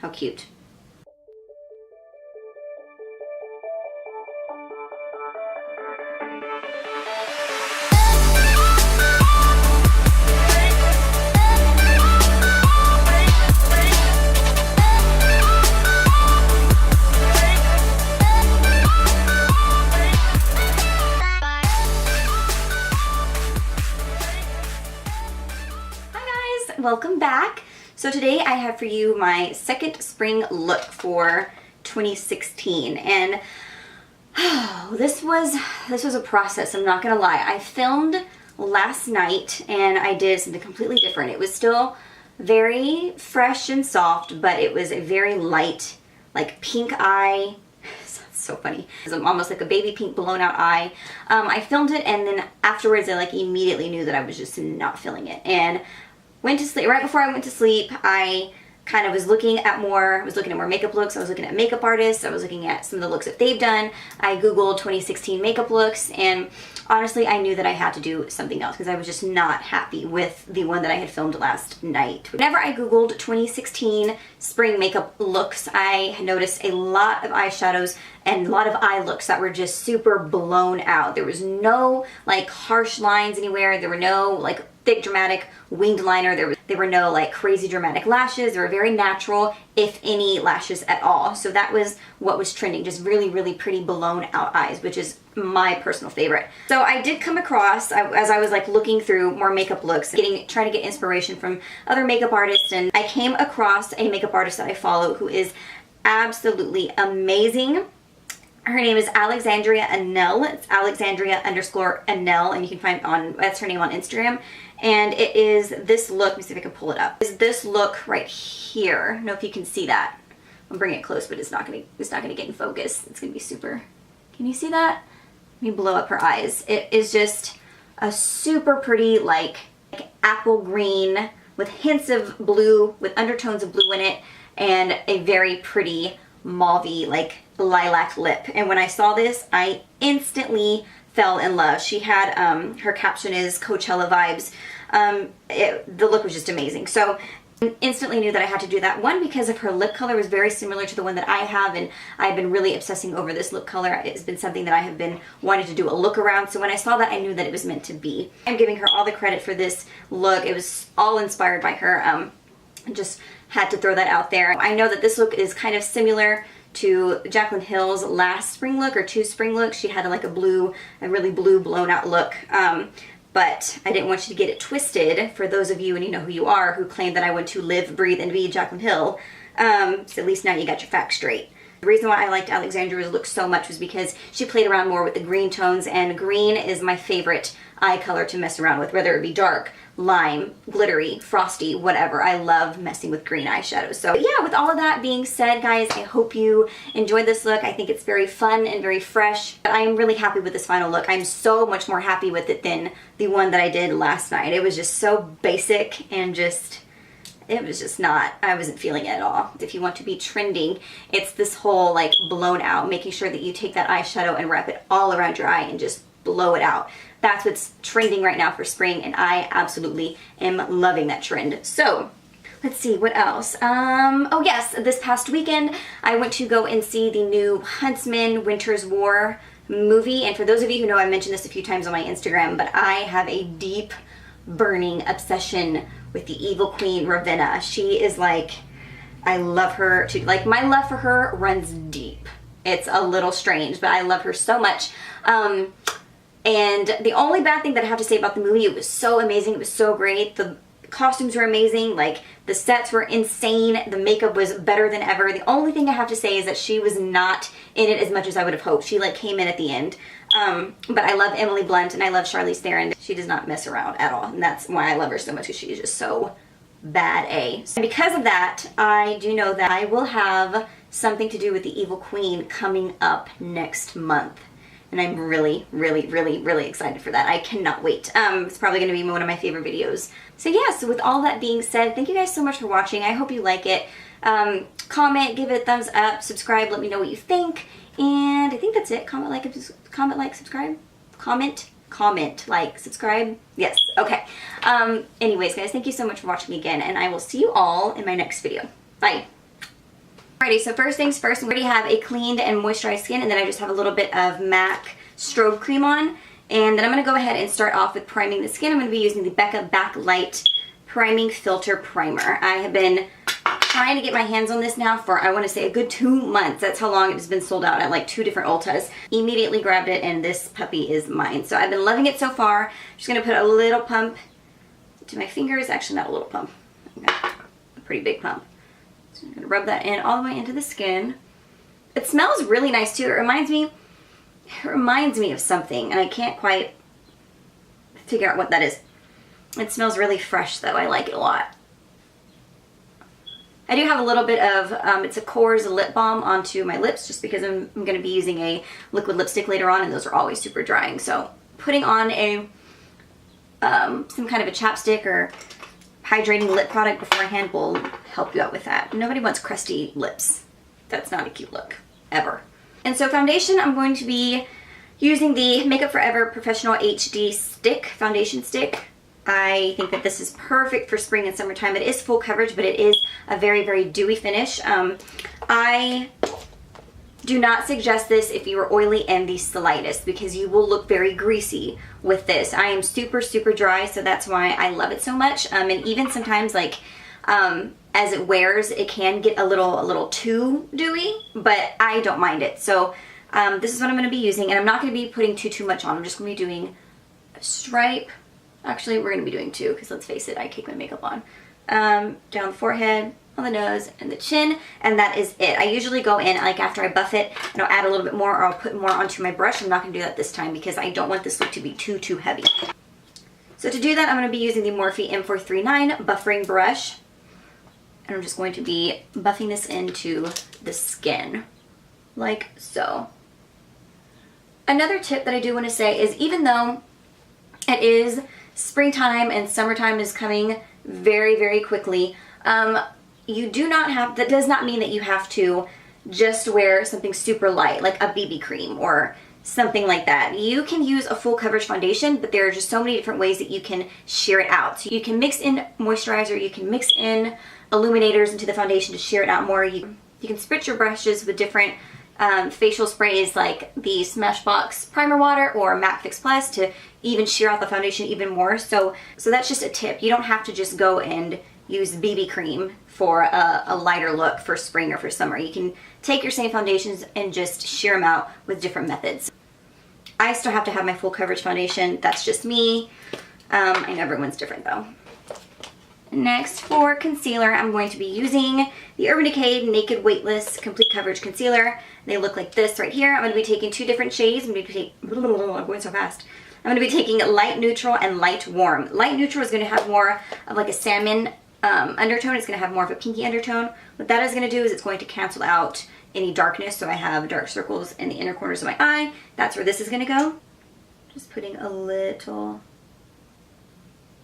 How cute. Welcome back. So today I have for you my second spring look for 2016, and this was a process, I'm not gonna lie. I filmed last night and I did something completely different. It was still very fresh and soft, but it was a very light, like pink eye. So funny. It was almost like a baby pink blown out eye. I filmed it, and then afterwards I like immediately knew that I was just not feeling it, and went to sleep. Right before I went to sleep, I kind of was looking at more makeup looks. I was looking at makeup artists. I was looking at some of the looks that they've done. I Googled 2016 makeup looks, and honestly, I knew that I had to do something else because I was just not happy with the one that I had filmed last night. Whenever I Googled 2016 spring makeup looks, I noticed a lot of eyeshadows and a lot of eye looks that were just super blown out. There was no like harsh lines anywhere. There were no like thick dramatic winged liner. There were no like crazy dramatic lashes. They were very natural, if any lashes at all. So that was what was trending, just really, really pretty blown out eyes, which is my personal favorite. So I did come across, as I was like looking through more makeup looks, trying to get inspiration from other makeup artists, and I came across a makeup artist that I follow who is absolutely amazing. Her name is Alexandria Anel. It's Alexandria_Anel, and you can find that's her name on Instagram. And it is this look. Let me see if I can pull it up. Is this look right here? I don't know if you can see that. I'll bring it close, but it's not gonna get in focus. It's gonna be super. Can you see that? Let me blow up her eyes. It is just a super pretty like apple green with hints of blue, with undertones of blue in it, and a very pretty mauvey like lilac lip. And when I saw this, I instantly fell in love. She had her caption is Coachella vibes. The look was just amazing. So instantly knew that I had to do that. One, because of her lip color was very similar to the one that I have, and I've been really obsessing over this lip color. It's been something that I have been wanting to do a look around. So when I saw that, I knew that it was meant to be. I'm giving her all the credit for this look. It was all inspired by her. Just had to throw that out there. I know that this look is kind of similar to Jaclyn Hill's last spring look, or two spring looks. She had like a really blue blown out look. But I didn't want you to get it twisted, for those of you, and you know who you are, who claim that I want to live, breathe, and be Jaclyn Hill. So at least now you got your facts straight. The reason why I liked Alexandra's look so much was because she played around more with the green tones, and green is my favorite eye color to mess around with, whether it be dark, lime, glittery, frosty, whatever. I love messing with green eyeshadows. So yeah, with all of that being said, guys, I hope you enjoyed this look. I think it's very fun and very fresh, but I'm really happy with this final look. I'm so much more happy with it than the one that I did last night. It was just so basic and it was just not, I wasn't feeling it at all. If you want to be trending, it's this whole like blown out, making sure that you take that eyeshadow and wrap it all around your eye and just blow it out. That's what's trending right now for spring, and I absolutely am loving that trend. So let's see what else. Oh yes, this past weekend I went to go and see the new Huntsman Winter's War movie. And for those of you who know, I mentioned this a few times on my Instagram, but I have a deep burning obsession with the evil queen Ravenna. She is like, I love her to, like, my love for her runs deep. It's a little strange, but I love her so much. And the only bad thing that I have to say about the movie, it was so amazing, it was so great. The costumes were amazing, like the sets were insane, the makeup was better than ever. The only thing I have to say is that she was not in it as much as I would have hoped. She like came in at the end. But I love Emily Blunt and I love Charlize Theron. She does not mess around at all, and that's why I love her so much, because she is just so bad A. And because of that, I do know that I will have something to do with the evil queen coming up next month. And I'm really, really, really, really excited for that. I cannot wait. It's probably going to be one of my favorite videos. So yeah, so with all that being said, thank you guys so much for watching. I hope you like it. Comment, give it a thumbs up, subscribe, let me know what you think. And I think that's it. Comment, like, subscribe. Comment, like, subscribe. Yes, okay. Anyways, guys, thank you so much for watching again, and I will see you all in my next video. Bye. Alrighty, so first things first, we already have a cleaned and moisturized skin, and then I just have a little bit of MAC strobe cream on. And then I'm going to go ahead and start off with priming the skin. I'm going to be using the BECCA Backlight Priming Filter Primer. I have been trying to get my hands on this now for, I want to say, a good 2 months. That's how long it's been sold out at like 2 different Ultas. Immediately grabbed it, and this puppy is mine. So I've been loving it so far. Just going to put a little pump to my fingers. Actually, not a little pump. Okay. A pretty big pump. So I'm going to rub that in all the way into the skin. It smells really nice too. It reminds me of something, and I can't quite figure out what that is. It smells really fresh though. I like it a lot. I do have a little bit of, it's a Kors lip balm onto my lips just because I'm going to be using a liquid lipstick later on, and those are always super drying. So putting on a some kind of a chapstick or hydrating lip product beforehand will help you out with that. Nobody wants crusty lips. That's not a cute look, ever. And so foundation, I'm going to be using the Makeup Forever Professional HD Stick, foundation stick. I think that this is perfect for spring and summertime. It is full coverage, but it is a very, very dewy finish. I do not suggest this if you are oily and the slightest, because you will look very greasy with this. I am super, super dry, so that's why I love it so much. And even sometimes, like, as it wears, it can get a little too dewy, but I don't mind it. So this is what I'm going to be using, and I'm not going to be putting too much on. I'm just going to be doing a stripe. Actually, we're going to be doing 2, because let's face it, I cake my makeup on. Down the forehead, on the nose, and the chin, and that is it. I usually go in, like, after I buff it, and I'll add a little bit more, or I'll put more onto my brush. I'm not going to do that this time because I don't want this look to be too heavy. So to do that, I'm going to be using the Morphe M439 buffering brush, and I'm just going to be buffing this into the skin, like so. Another tip that I do want to say is, even though it is springtime and summertime is coming very, very quickly, you do not have, that does not mean that you have to just wear something super light, like a BB cream or something like that. You can use a full coverage foundation, but there are just so many different ways that you can sheer it out. So you can mix in moisturizer, you can mix in illuminators into the foundation to sheer it out more. You can spritz your brushes with different facial sprays like the Smashbox Primer Water or Matte Fix Plus to even sheer out the foundation even more. So that's just a tip. You don't have to just go and use BB cream for a lighter look for spring or for summer. You can take your same foundations and just sheer them out with different methods. I still have to have my full coverage foundation. That's just me. I know everyone's different though. Next, for concealer, I'm going to be using the Urban Decay Naked Weightless Complete Coverage Concealer. They look like this right here. I'm going to be taking 2 different shades. I'm going so fast. I'm going to be taking Light Neutral and Light Warm. Light Neutral is going to have more of like a salmon undertone. It's going to have more of a pinky undertone. What that is going to do is it's going to cancel out any darkness, so I have dark circles in the inner corners of my eye. That's where this is going to go. Just putting a little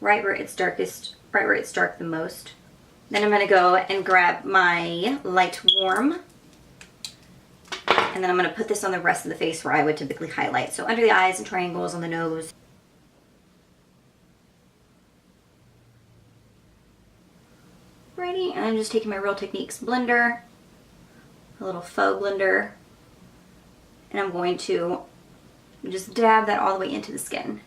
right where it's darkest, right where it's dark the most. Then I'm going to go and grab my Light Warm, and then I'm going to put this on the rest of the face where I would typically highlight. So under the eyes and triangles, on the nose. Alrighty, and I'm just taking my Real Techniques blender, a little faux blender, and I'm going to just dab that all the way into the skin.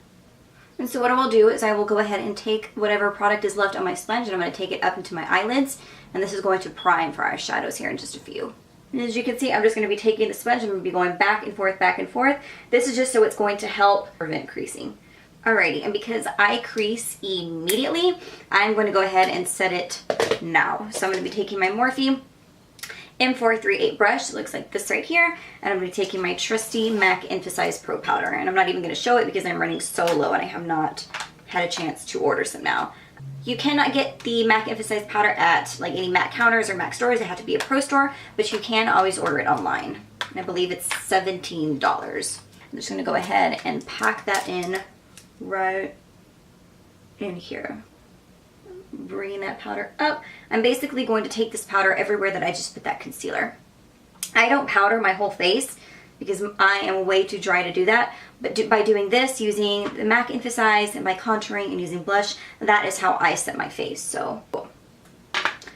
And so what I will do is I will go ahead and take whatever product is left on my sponge, and I'm going to take it up into my eyelids, and this is going to prime for our shadows here in just a few. And as you can see, I'm just going to be taking the sponge and I'm going to be going back and forth, back and forth. This is just so it's going to help prevent creasing. Alrighty, and because I crease immediately, I'm going to go ahead and set it now. So I'm going to be taking my Morphe M438 brush. It looks like this right here. And I'm going to be taking my trusty MAC Emphasize Pro Powder. And I'm not even going to show it because I'm running so low and I have not had a chance to order some now. You cannot get the MAC Emphasize powder at like any MAC counters or MAC stores. It has to be a pro store, but you can always order it online. And I believe it's $17. I'm just going to go ahead and pack that in right in here. Bringing that powder up. I'm basically going to take this powder everywhere that I just put that concealer. I don't powder my whole face because I am way too dry to do that, but by doing this, using the MAC Emphasize and by contouring and using blush, that is how I set my face. So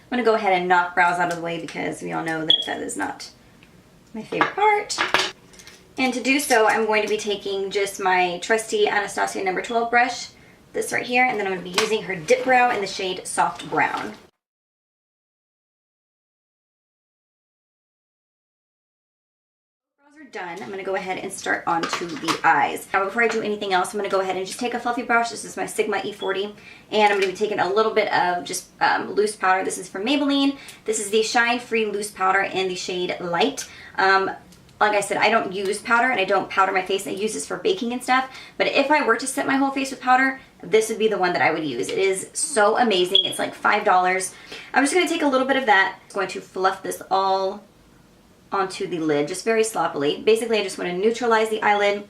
I'm going to go ahead and knock brows out of the way because we all know that that is not my favorite part. And to do so, I'm going to be taking just my trusty Anastasia number 12 brush, this right here, and then I'm going to be using her dip brow in the shade Soft Brown. Brows are done. I'm going to go ahead and start onto the eyes. Now before I do anything else, I'm going to go ahead and just take a fluffy brush. This is my Sigma E40, and I'm going to be taking a little bit of just loose powder. This is from Maybelline. This is the Shine Free Loose Powder in the shade Light. Like I said, I don't use powder and I don't powder my face. I use this for baking and stuff. But if I were to set my whole face with powder, this would be the one that I would use. It is so amazing. It's like $5. I'm just going to take a little bit of that. I'm going to fluff this all onto the lid, just very sloppily. Basically, I just want to neutralize the eyelid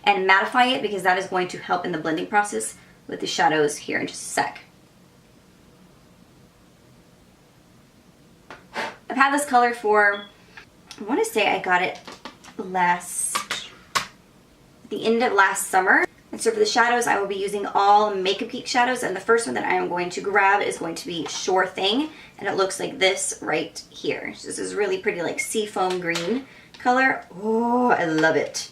and mattify it because that is going to help in the blending process with the shadows here in just a sec. I've had this color for, I want to say I got it the end of last summer. And so for the shadows, I will be using all Makeup Geek shadows. And the first one that I am going to grab is going to be Sure Thing. And it looks like this right here. So this is really pretty, like seafoam green color. Oh, I love it.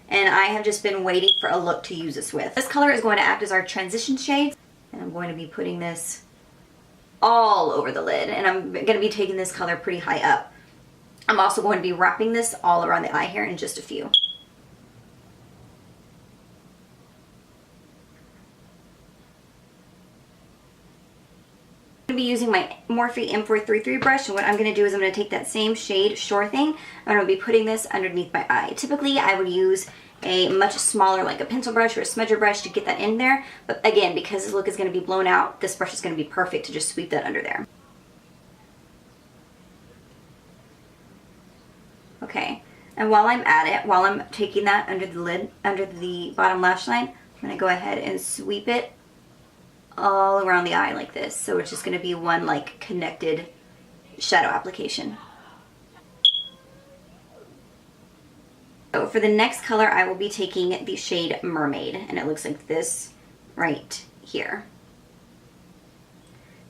And I have just been waiting for a look to use this with. This color is going to act as our transition shade. And I'm going to be putting this all over the lid. And I'm going to be taking this color pretty high up. I'm also going to be wrapping this all around the eye here in just a few. I'm going to be using my Morphe M433 brush, and what I'm going to do is I'm going to take that same shade, Sure Thing, I'm going to be putting this underneath my eye. Typically, I would use a much smaller, like a pencil brush or a smudger brush to get that in there, but again, because this look is going to be blown out, this brush is going to be perfect to just sweep that under there. Okay, and while I'm at it, while I'm taking that under the lid, under the bottom lash line, I'm going to go ahead and sweep it all around the eye like this. So it's just going to be one like connected shadow application. So for the next color, I will be taking the shade Mermaid, and it looks like this right here.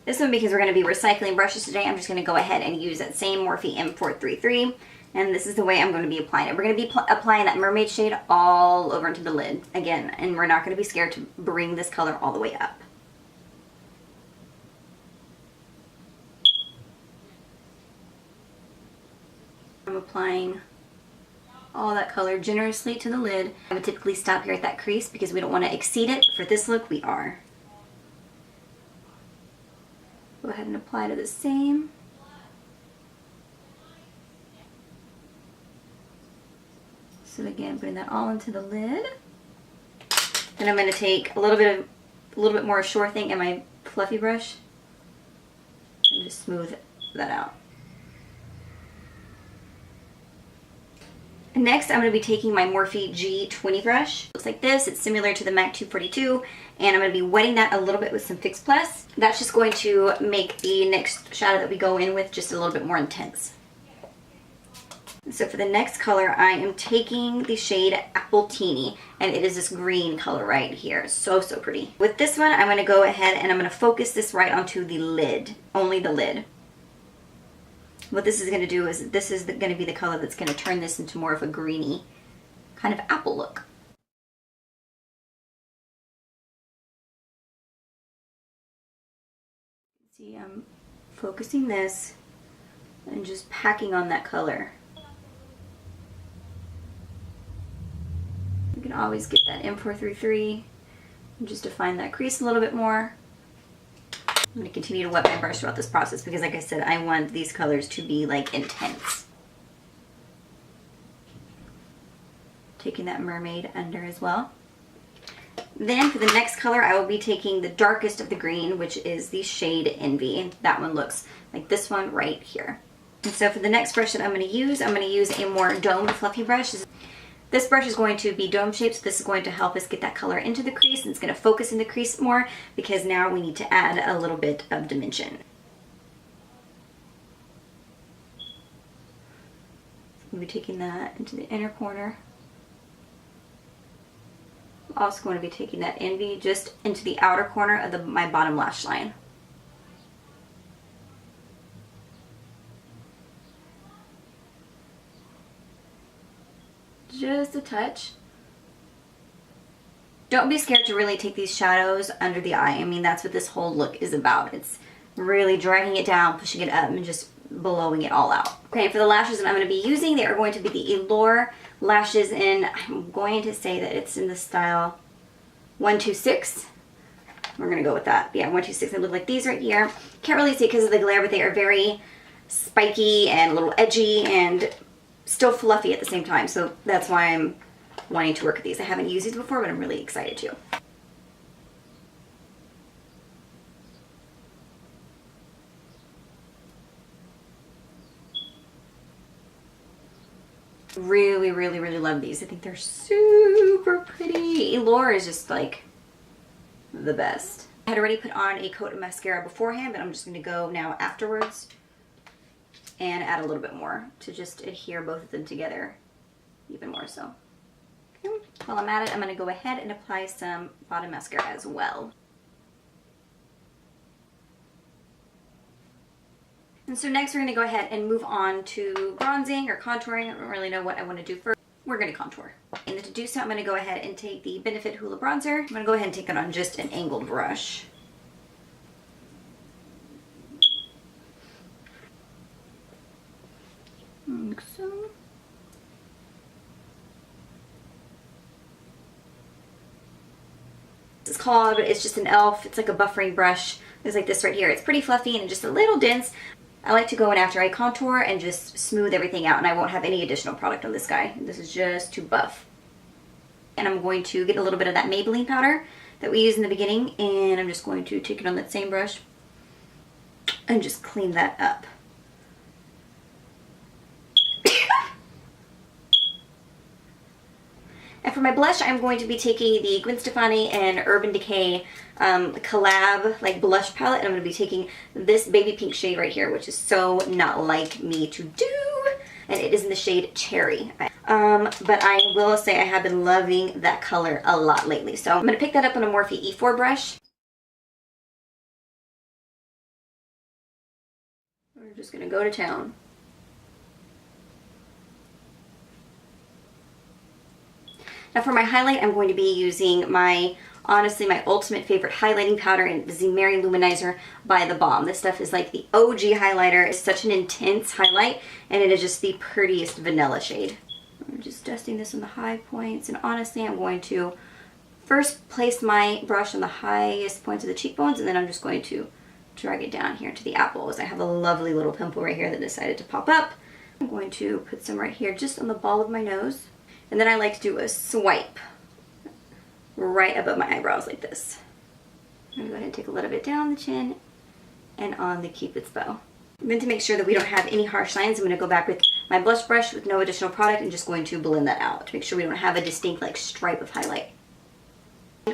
This one, because we're going to be recycling brushes today, I'm just going to go ahead and use that same Morphe M433. And this is the way I'm going to be applying it. We're going to be applying that Mermaid shade all over into the lid again. And we're not going to be scared to bring this color all the way up. I'm applying all that color generously to the lid. I would typically stop here at that crease because we don't want to exceed it. But for this look, we are. Go ahead and apply to the same. So again, putting that all into the lid. Then I'm going to take a little bit more Sure Thing in my fluffy brush and just smooth that out. And next, I'm going to be taking my Morphe G20 brush. Looks like this. It's similar to the MAC 242, and I'm going to be wetting that a little bit with some Fix Plus. That's just going to make the next shadow that we go in with just a little bit more intense. So for the next color, I am taking the shade Appletini, and it is this green color right here. So, so pretty. With this one, I'm going to go ahead and I'm going to focus this right onto the lid, only the lid. What this is going to do is this is going to be the color that's going to turn this into more of a greeny kind of apple look. See, I'm focusing this and just packing on that color. You can always get that M433 and just define that crease a little bit more. I'm going to continue to wet my brush throughout this process because, like I said, I want these colors to be like intense. Taking that Mermaid under as well. Then for the next color, I will be taking the darkest of the green, which is the shade Envy. That one looks like this one right here. And so for the next brush that I'm going to use a more domed fluffy brush. This brush is going to be dome shaped, so this is going to help us get that color into the crease, and it's going to focus in the crease more because now we need to add a little bit of dimension. I'm going to be taking that into the inner corner. I'm also going to be taking that Envy just into the outer corner of my bottom lash line. just a touch. Don't be scared to really take these shadows under the eye. I mean, that's what this whole look is about. It's really dragging it down, pushing it up, and just blowing it all out. Okay, for the lashes that I'm going to be using, they are going to be the Eylure Lashes, and I'm going to say that it's in the style 126. We're going to go with that. Yeah, 126. They look like these right here. Can't really see it because of the glare, but they are very spiky and a little edgy and still fluffy at the same time. So that's why I'm wanting to work with these. I haven't used these before, but I'm really excited to. Really, really, really love these. I think they're super pretty. Eylure is just like the best. I had already put on a coat of mascara beforehand, but I'm just going to go now afterwards and add a little bit more to just adhere both of them together even more so. Okay. While I'm at it, I'm going to go ahead and apply some bottom mascara as well. And so next we're going to go ahead and move on to bronzing or contouring. I don't really know what I want to do first. We're going to contour. And then to do so, I'm going to go ahead and take the Benefit Hoola bronzer. I'm going to go ahead and take it on just an angled brush. Like so. It's called, it's just an e.l.f. It's like a buffering brush. It's like this right here. It's pretty fluffy and just a little dense. I like to go in after I contour and just smooth everything out, and I won't have any additional product on this guy. This is just to buff. And I'm going to get a little bit of that Maybelline powder that we used in the beginning, and I'm just going to take it on that same brush and just clean that up. And for my blush, I'm going to be taking the Gwen Stefani and Urban Decay collab like blush palette, and I'm going to be taking this baby pink shade right here, which is so not like me to do, and it is in the shade Cherry. But I will say I have been loving that color a lot lately, so I'm going to pick that up on a Morphe E4 brush. We're just going to go to town. Now for my highlight, I'm going to be using honestly, my ultimate favorite highlighting powder, and the Mary-Loumanizer by the Balm. This stuff is like the OG highlighter. It's such an intense highlight, and it is just the prettiest vanilla shade. I'm just dusting this on the high points, and honestly, I'm going to first place my brush on the highest points of the cheekbones, and then I'm just going to drag it down here to the apples. I have a lovely little pimple right here that decided to pop up. I'm going to put some right here just on the ball of my nose. And then I like to do a swipe right above my eyebrows like this. I'm going to go ahead and take a little bit down the chin and on the Cupid's bow. And then to make sure that we don't have any harsh lines, I'm going to go back with my blush brush with no additional product and just going to blend that out to make sure we don't have a distinct like stripe of highlight.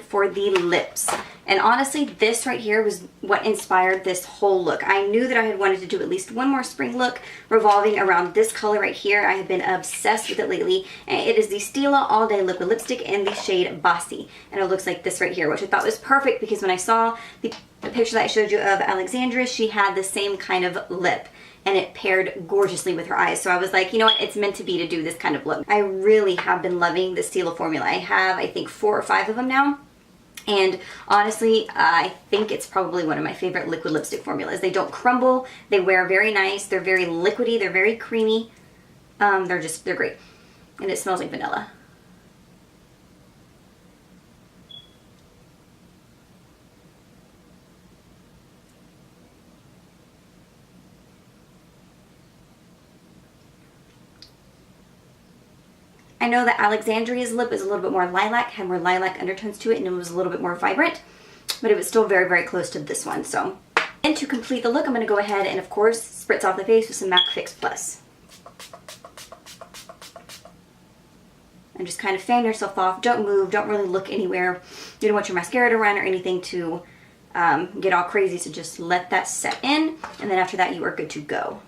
For the lips, and honestly this right here was what inspired this whole look. I knew that I had wanted to do at least one more spring look revolving around this color right here. I have been obsessed with it lately, and it is the Stila All Day Liquid Lipstick in the shade Bacci, and it looks like this right here, which I thought was perfect because when I saw the picture that I showed you of Alexandra, she had the same kind of lip, and it paired gorgeously with her eyes. So I was like, you know what, it's meant to be to do this kind of look. I really have been loving the Stila formula. I have, I think, 4 or 5 of them now. And honestly, I think it's probably one of my favorite liquid lipstick formulas. They don't crumble, they wear very nice, they're very liquidy, they're very creamy. They're great. And it smells like vanilla. I know that Alexandria's lip is a little bit more lilac, had more lilac undertones to it, and it was a little bit more vibrant, but it was still very, very close to this one. So, and to complete the look, I'm going to go ahead and, of course, spritz off the face with some MAC Fix Plus. And just kind of fan yourself off. Don't move. Don't really look anywhere. You don't want your mascara to run or anything to get all crazy, so just let that set in, and then after that, you are good to go.